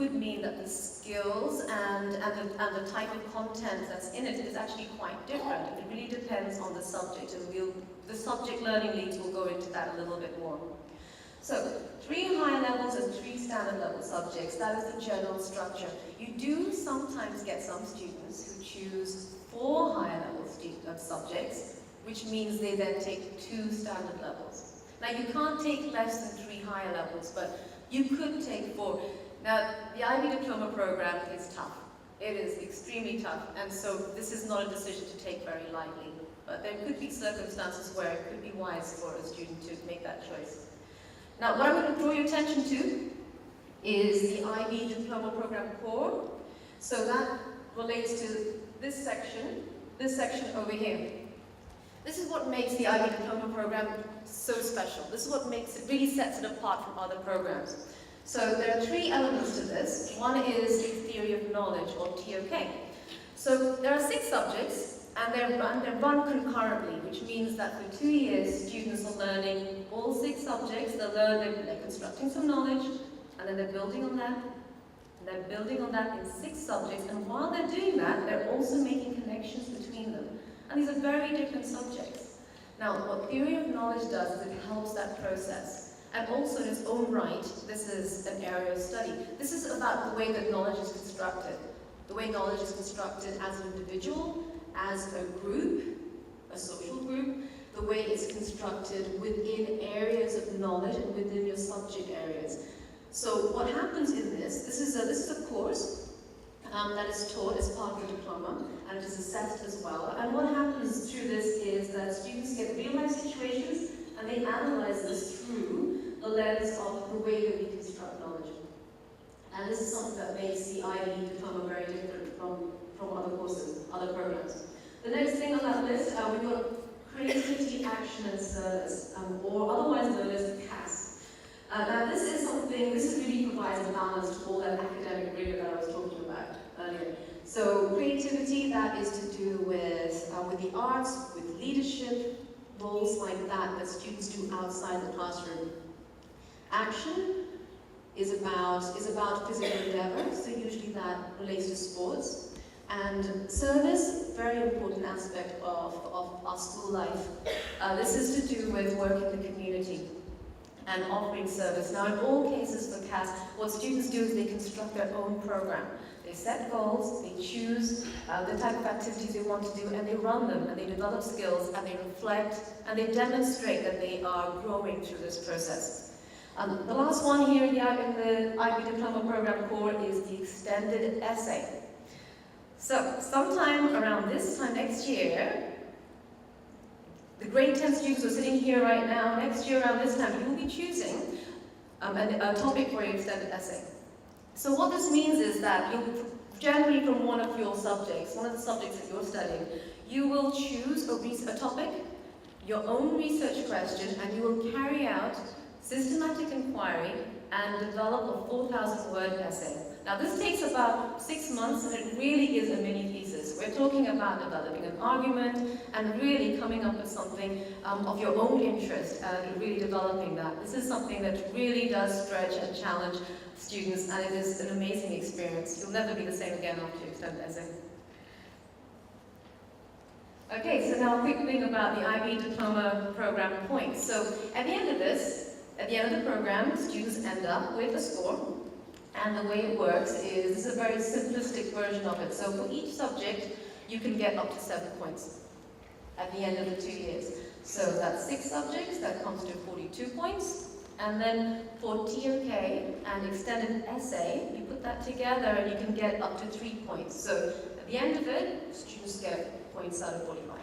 could mean that the skills and the type of content that's in it is actually quite different. It really depends on the subject, and the subject learning leads will go into that a little bit more. So, 3 higher levels and 3 standard level subjects, that is the general structure. You do sometimes get some students who choose 4 higher level subjects, which means they then take 2 standard levels. Now you can't take less than 3 higher levels, but you could take 4. Now the IB diploma program is tough. It is extremely tough, and so this is not a decision to take very lightly. But there could be circumstances where it could be wise for a student to make that choice. Now what I'm going to draw your attention to is the IB diploma program core. So that relates to this section over here. This is what makes the IB diploma program so special. This is what really sets it apart from other programs. So there are 3 elements to this. One is the theory of knowledge, or TOK. So there are 6 subjects, and they're run concurrently, which means that for 2 years, students are learning all 6 subjects. They're constructing some knowledge, and then they're building on that. And they're building on that in 6 subjects, and while they're doing that, they're also making connections between them. And these are very different subjects. Now, what theory of knowledge does is it helps that process. And also in its own right, this is an area of study. This is about the way that knowledge is constructed. The way knowledge is constructed as an individual, as a group, a social group, the way it's constructed within areas of knowledge and within your subject areas. So what happens in this is a course that is taught as part of the diploma, and it is assessed as well. And what happens through this is that students get real-life situations, and they analyze this through the lens of the way that we construct knowledge. And this is something that makes the IB diploma very different from other courses, other programs. The next thing on that list, we've got creativity, action, and service, or otherwise known as CAS. Now this really provides a balance to all that academic rigor that I was talking about earlier. So creativity, that is to do with the arts, with leadership, roles like that students do outside the classroom. Action is about physical endeavor, so usually that relates to sports. And service, very important aspect of our school life. This is to do with work in the community and offering service. Now in all cases for CAS, what students do is they construct their own program. They set goals, they choose the type of activities they want to do, and they run them, and they develop skills, and they reflect, and they demonstrate that they are growing through this process. The last one here in the IB Diploma Program core is the extended essay. So, sometime around this time next year, the grade 10 students who are sitting here right now, next year around this time, you will be choosing a topic for your extended essay. So what this means is that you'll, generally from one of your subjects, one of the subjects that you're studying, you will choose a topic, your own research question, and you will carry out systematic inquiry and develop a 4,000-word essay. Now this takes about 6 months, and it really is a mini thesis. We're talking about developing an argument and really coming up with something of your own interest and really developing that. This is something that really does stretch and challenge students, and it is an amazing experience. You'll never be the same again after you extend the essay. Okay, so now a quick thing about the IB Diploma Program points. So at the end of the program, students end up with a score. And the way it works is, this is a very simplistic version of it. So for each subject, you can get up to 7 points at the end of the 2 years. So that's 6 subjects, that comes to 42 points. And then for TOK and extended essay, you put that together and you can get up to 3 points. So at the end of it, students get points out of 45.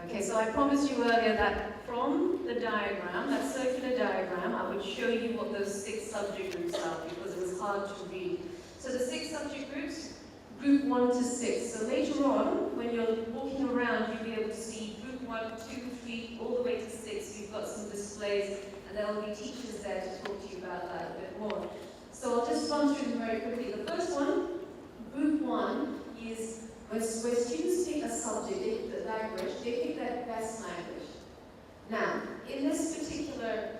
Okay, so I promised you earlier that from the diagram, that circular diagram, I would show you what those 6 subject groups are, because it was hard to read. So the 6 subject groups, group 1 to 6. So later on, when you're walking around, you'll be able to see group 1, 2, 3, all the way to 6. We've got some displays, and there will be teachers there to talk to you about that a bit more. So I'll just run through them very quickly. The first one, group 1, is where students take a subject, the language, they pick their best language. Now, in this particular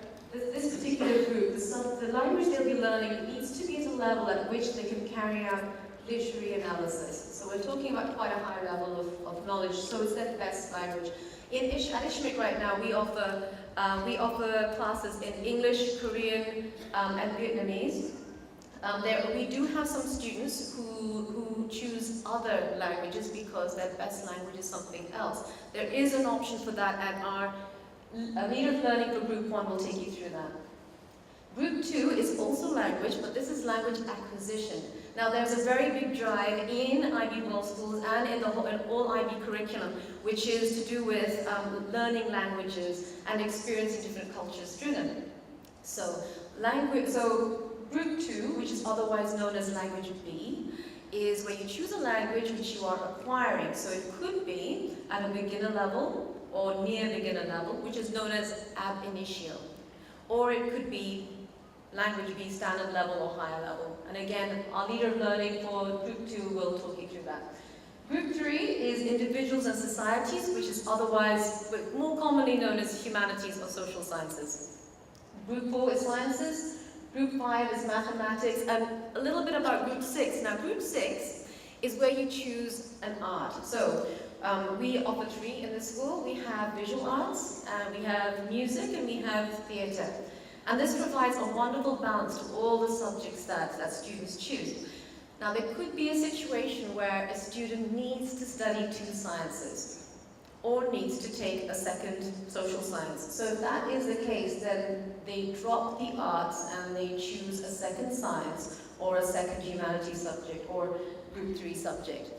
group, the the language they'll be learning needs to be at a level at which they can carry out literary analysis. So we're talking about quite a high level of knowledge, so it's their best language. At ISHCMC right now, we offer classes in English, Korean, and Vietnamese. We do have some students who choose other languages because their best language is something else. There is an option for that, and our leader of learning for Group 1 will take you through that. Group 2 is also language, but this is language acquisition. Now, there's a very big drive in IB World Schools and in all IB curriculum, which is to do with learning languages and experiencing different cultures through them. So, Group 2, which is otherwise known as Language B, is where you choose a language which you are acquiring. So it could be at a beginner level or near beginner level, which is known as ab initio. Or it could be Language B standard level or higher level. And again, our leader of learning for Group 2 will talk you through that. Group 3 is Individuals and Societies, which is otherwise more commonly known as Humanities or Social Sciences. Group 4 is Sciences. Group 5 is Mathematics, and a little bit about Group 6. Now, Group 6 is where you choose an art. So, we offer 3 in the school. We have visual arts, we have music, and we have theatre. And this provides a wonderful balance to all the subjects that students choose. Now, there could be a situation where a student needs to study 2 sciences, or needs to take a second social science. So if that is the case, then they drop the arts and they choose a second science or a second humanities subject or Group 3 subject.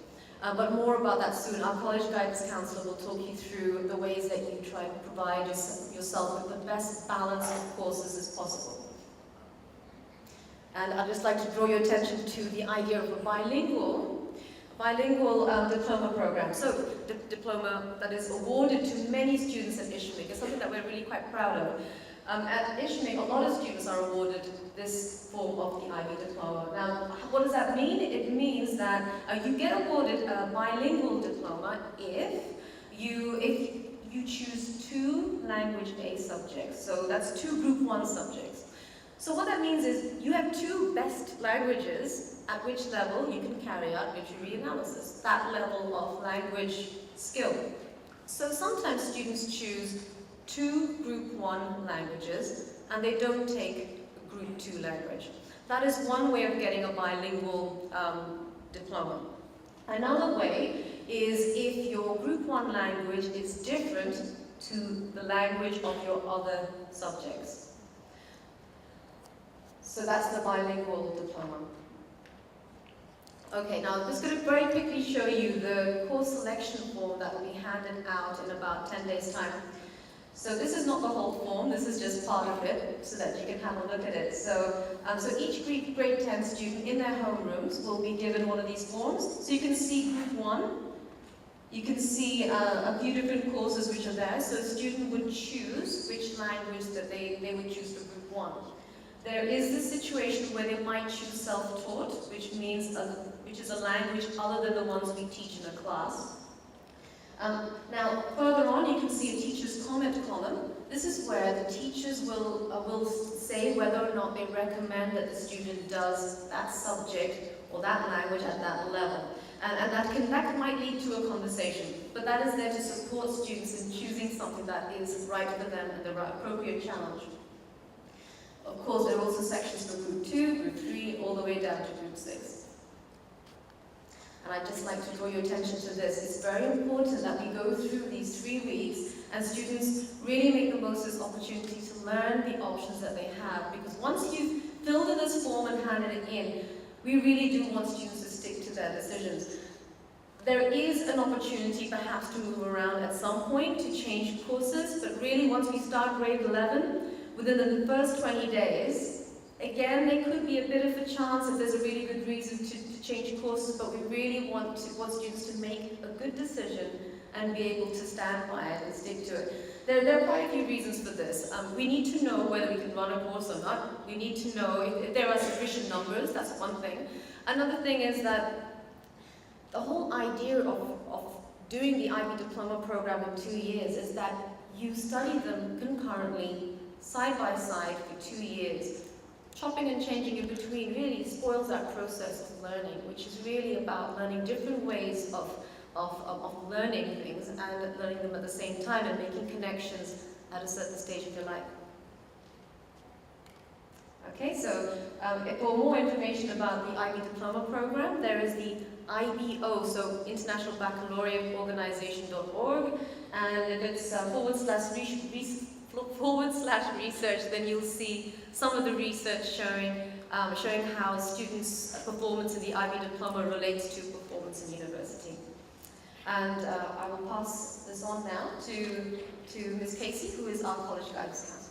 But more about that soon. Our college guidance counselor will talk you through the ways that you try to provide yourself with the best balance of courses as possible. And I'd just like to draw your attention to the idea of a bilingual diploma program. So, diploma that is awarded to many students at ISHCMC. It's something that we're really quite proud of. At ISHCMC, a lot of students are awarded this form of the IB diploma. Now, what does that mean? It means that you get awarded a bilingual diploma if you choose 2 language A subjects. So that's 2 Group 1 subjects. So what that means is you have 2 best languages at which level you can carry out literary analysis, that level of language skill. So sometimes students choose 2 Group 1 languages and they don't take a Group 2 language. That is one way of getting a bilingual diploma. Another way is if your Group 1 language is different to the language of your other subjects. So that's the bilingual diploma. Okay, now I'm just going to very quickly show you the course selection form that will be handed out in about 10 days' time. So this is not the whole form, this is just part of it, so that you can have a look at it. So each grade 10 student in their homerooms will be given one of these forms. So you can see Group 1, you can see a few different courses which are there, so a student would choose which language that they would choose for Group 1. There is this situation where they might choose self-taught, which is a language other than the ones we teach in a class. Now, further on, you can see a teacher's comment column. This is where the teachers will say whether or not they recommend that the student does that subject or that language at that level. And that might lead to a conversation, but that is there to support students in choosing something that is right for them and the appropriate challenge. Of course, there are also sections for Group 2, Group 3, all the way down to Group 6. And I'd just like to draw your attention to this. It's very important that we go through these 3 weeks and students really make the most of this opportunity to learn the options that they have. Because once you've filled in this form and handed it in, we really do want students to stick to their decisions. There is an opportunity perhaps to move around at some point to change courses, but really once we start grade 11, within the first 20 days, again, there could be a bit of a chance if there's a really good reason to change courses, but we really want students to make a good decision and be able to stand by it and stick to it. There are quite a few reasons for this. We need to know whether we can run a course or not. We need to know if there are sufficient numbers, that's one thing. Another thing is that the whole idea of doing the IB diploma program in 2 years is that you study them concurrently, side by side for 2 years. chopping and changing in between really spoils that process of learning, which is really about learning different ways of learning things and learning them at the same time and making connections at a certain stage of your life. Okay, so for more information about the IB Diploma Program, there is the IBO, so International Baccalaureate Organization.org, and if it's /research, then you'll see some of the research showing how students' performance in the IB Diploma relates to performance in university. And I will pass this on now to Ms. Casey, who is our College Guidance Counselor.